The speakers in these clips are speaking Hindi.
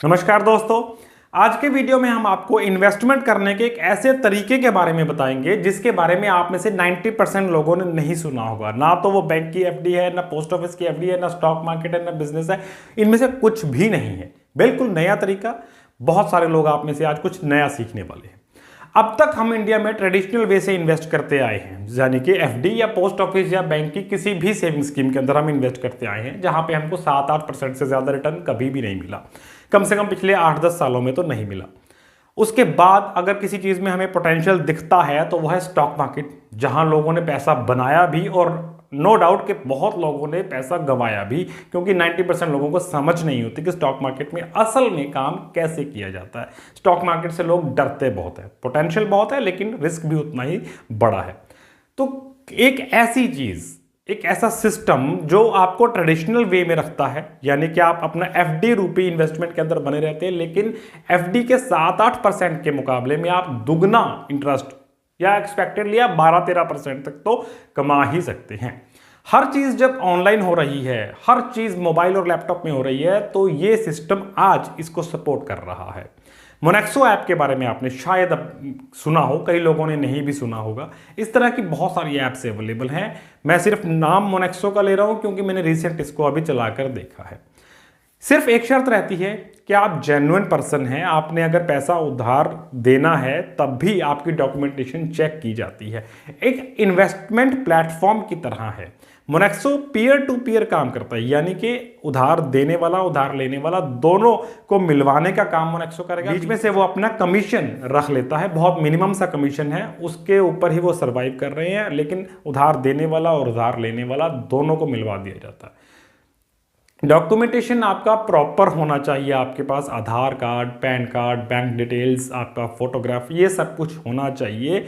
नमस्कार दोस्तों। आज के वीडियो में हम आपको इन्वेस्टमेंट करने के एक ऐसे तरीके के बारे में बताएंगे जिसके बारे में आप में से 90% लोगों ने नहीं सुना होगा। ना तो वो बैंक की एफडी है, ना पोस्ट ऑफिस की एफडी है, ना स्टॉक मार्केट है, ना बिजनेस है। इनमें से कुछ भी नहीं है। बिल्कुल नया तरीका। बहुत सारे लोग आप में से आज कुछ नया सीखने वाले हैं। अब तक हम इंडिया में ट्रेडिशनल वे से इन्वेस्ट करते आए हैं, यानी कि एफडी या पोस्ट ऑफिस या बैंक की किसी भी सेविंग स्कीम के अंदर हम इन्वेस्ट करते आए हैं, जहां पे हमको 7-8% से ज्यादा रिटर्न कभी भी नहीं मिला। कम से कम पिछले 8-10 सालों में तो नहीं मिला। उसके बाद अगर किसी चीज में हमें पोटेंशियल दिखता है तो वह है स्टॉक मार्केट, जहां लोगों ने पैसा बनाया भी और नो डाउट कि बहुत लोगों ने पैसा गंवाया भी, क्योंकि 90% लोगों को समझ नहीं होती कि स्टॉक मार्केट में असल में काम कैसे किया जाता है। स्टॉक मार्केट से लोग डरते बहुत है, पोटेंशियल बहुत है लेकिन रिस्क भी उतना ही बड़ा है। तो एक ऐसी चीज, एक ऐसा सिस्टम जो आपको ट्रेडिशनल वे में रखता है, यानी कि आप अपना एफडी रूपी इन्वेस्टमेंट के अंदर बने रहते हैं, लेकिन एफडी के 7-8% के मुकाबले में आप दुगना इंटरेस्ट या एक्सपेक्टेड लिया 12-13% तक तो कमा ही सकते हैं। हर चीज जब ऑनलाइन हो रही है, हर चीज मोबाइल और लैपटॉप में हो रही है, तो ये सिस्टम आज इसको सपोर्ट कर रहा है। मोनेक्सो ऐप के बारे में आपने शायद अब सुना हो, कई लोगों ने नहीं भी सुना होगा। इस तरह की बहुत सारी ऐप्स अवेलेबल हैं। मैं सिर्फ नाम मोनेक्सो का ले रहा हूं क्योंकि मैंने रिसेंट इसको अभी चलाकर देखा है। सिर्फ एक शर्त रहती है कि आप जेन्युइन पर्सन हैं। आपने अगर पैसा उधार देना है तब भी आपकी डॉक्यूमेंटेशन चेक की जाती है। एक इन्वेस्टमेंट प्लेटफॉर्म की तरह है। मोनेक्सो पीयर टू पीयर काम करता है, यानी कि उधार देने वाला उधार लेने वाला दोनों को मिलवाने का काम मोनेक्सो करेगा। बीच में से वो अपना कमीशन रख लेता है, बहुत मिनिमम सा कमीशन है, उसके ऊपर ही वो सर्वाइव कर रहे हैं, लेकिन उधार देने वाला और उधार लेने वाला दोनों को मिलवा दिया जाता है। डॉक्यूमेंटेशन आपका प्रॉपर होना चाहिए, आपके पास Aadhaar card, PAN card, bank details, आपका फोटोग्राफ, ये सब कुछ होना चाहिए,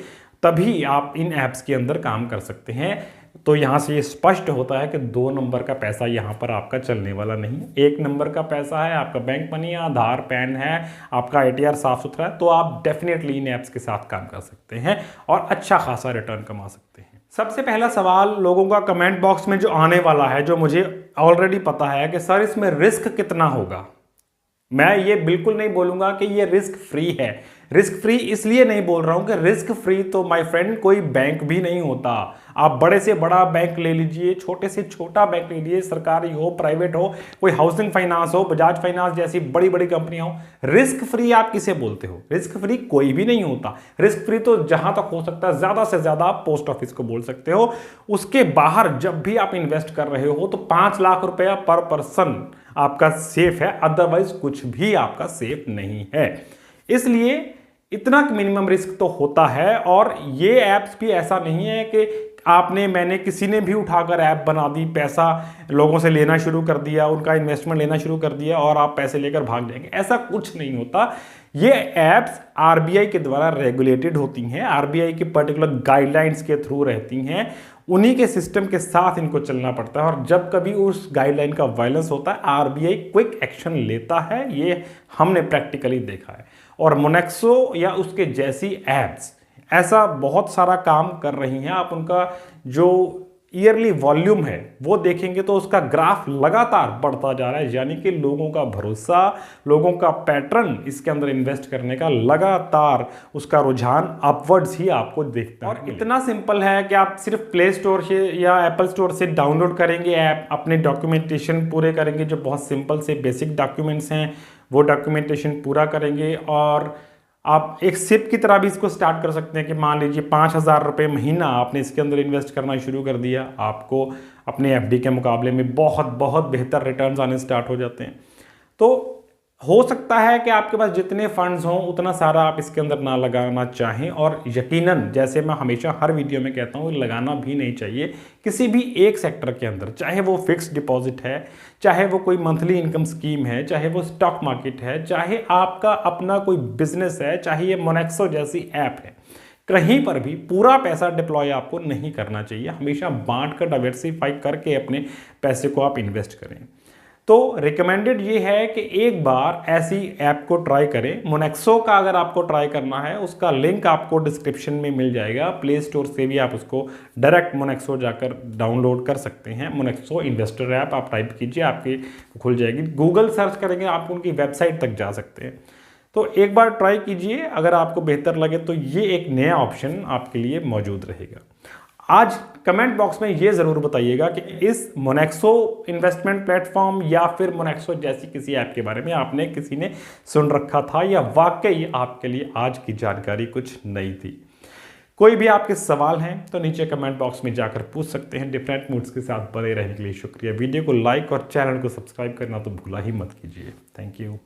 तभी आप इन ऐप्स के अंदर काम कर सकते हैं। तो यहाँ से ये स्पष्ट होता है कि 2 नंबर का पैसा यहाँ पर आपका चलने वाला नहीं है। 1 नंबर का पैसा है, आपका बैंक मनी है, आधार, पैन है, आपका आईटीआर साफ सुथरा है, तो आप डेफिनेटली इन ऐप्स के साथ काम कर सकते हैं और अच्छा खासा रिटर्न कमा सकते हैं। सबसे पहला सवाल लोगों का कमेंट बॉक्स में जो आने वाला है, जो मुझे ऑलरेडी पता है कि सर इसमें रिस्क कितना होगा। मैं ये बिल्कुल नहीं बोलूंगा कि ये रिस्क फ्री है। रिस्क फ्री इसलिए नहीं बोल रहा हूं कि रिस्क फ्री तो माय फ्रेंड कोई बैंक भी नहीं होता। आप बड़े से बड़ा बैंक ले लीजिए, छोटे से छोटा बैंक ले लीजिए, सरकारी हो, प्राइवेट हो, कोई हाउसिंग फाइनेंस हो, बजाज फाइनेंस जैसी बड़ी बड़ी कंपनियां हो, रिस्क फ्री आप किसे बोलते हो? रिस्क फ्री कोई भी नहीं होता। रिस्क फ्री तो जहां तक हो सकता है ज्यादा से ज्यादा आप पोस्ट ऑफिस को बोल सकते हो। उसके बाहर जब भी आप इन्वेस्ट कर रहे हो तो 5 लाख रुपया पर पर्सन आपका सेफ है, अदरवाइज कुछ भी आपका सेफ नहीं है। इसलिए इतना मिनिमम रिस्क तो होता है। और ये ऐप्स भी ऐसा नहीं है कि मैंने किसी ने भी उठाकर ऐप बना दी, पैसा लोगों से लेना शुरू कर दिया, उनका इन्वेस्टमेंट लेना शुरू कर दिया और आप पैसे लेकर भाग जाएंगे, ऐसा कुछ नहीं होता। ये ऐप्स आरबीआई के द्वारा रेगुलेटेड होती हैं, आरबीआई की पर्टिकुलर गाइडलाइंस के थ्रू रहती हैं, उन्हीं के सिस्टम के साथ इनको चलना पड़ता है। और जब कभी उस गाइडलाइन का वायलेंस होता है, आरबीआई क्विक एक्शन लेता है। ये हमने प्रैक्टिकली देखा है। और मोनेक्सो या उसके जैसी ऐप्स ऐसा बहुत सारा काम कर रही हैं। आप उनका जो ईयरली वॉल्यूम है वो देखेंगे तो उसका ग्राफ लगातार बढ़ता जा रहा है, यानी कि लोगों का भरोसा, लोगों का पैटर्न इसके अंदर इन्वेस्ट करने का लगातार उसका रुझान अपवर्ड्स ही आपको देखता है। और इतना सिंपल है कि आप सिर्फ प्ले स्टोर से या एप्पल स्टोर से डाउनलोड करेंगे ऐप, अपने डॉक्यूमेंटेशन पूरे करेंगे, जो बहुत सिंपल से बेसिक डॉक्यूमेंट्स हैं वो डॉक्यूमेंटेशन पूरा करेंगे, और आप एक सिप की तरह भी इसको स्टार्ट कर सकते हैं कि मान लीजिए 5,000 रुपये महीना आपने इसके अंदर इन्वेस्ट करना शुरू कर दिया, आपको अपने एफडी के मुकाबले में बहुत बहुत बेहतर रिटर्न्स आने स्टार्ट हो जाते हैं। तो हो सकता है कि आपके पास जितने फंड्स हों उतना सारा आप इसके अंदर ना लगाना चाहें, और यकीनन जैसे मैं हमेशा हर वीडियो में कहता हूँ, लगाना भी नहीं चाहिए किसी भी एक सेक्टर के अंदर, चाहे वो फिक्स डिपॉजिट है, चाहे वो कोई मंथली इनकम स्कीम है, चाहे वो स्टॉक मार्केट है, चाहे आपका अपना कोई बिजनेस है, चाहे ये मोनेक्सो जैसी ऐप है। कहीं पर भी पूरा पैसा डिप्लॉय आपको नहीं करना चाहिए। हमेशा बांट कर डाइवर्सिफाई करके अपने पैसे को आप इन्वेस्ट करें। तो रिकमेंडेड ये है कि एक बार ऐसी ऐप को ट्राई करें। मोनेक्सो का अगर आपको ट्राई करना है, उसका लिंक आपको डिस्क्रिप्शन में मिल जाएगा। प्ले स्टोर से भी आप उसको डायरेक्ट मोनेक्सो जाकर डाउनलोड कर सकते हैं। मोनेक्सो इन्वेस्टर ऐप आप टाइप कीजिए, आपकी खुल जाएगी। गूगल सर्च करेंगे आप उनकी वेबसाइट तक जा सकते हैं। तो एक बार ट्राई कीजिए, अगर आपको बेहतर लगे तो ये एक नया ऑप्शन आपके लिए मौजूद रहेगा। आज कमेंट बॉक्स में ये ज़रूर बताइएगा कि इस मोनेक्सो इन्वेस्टमेंट प्लेटफॉर्म या फिर मोनेक्सो जैसी किसी ऐप के बारे में आपने किसी ने सुन रखा था या वाकई आपके लिए आज की जानकारी कुछ नई थी। कोई भी आपके सवाल हैं तो नीचे कमेंट बॉक्स में जाकर पूछ सकते हैं। डिफरेंट मूड्स के साथ बने रहने के लिए शुक्रिया। वीडियो को लाइक और चैनल को सब्सक्राइब करना तो भूला ही मत कीजिए। Thank you.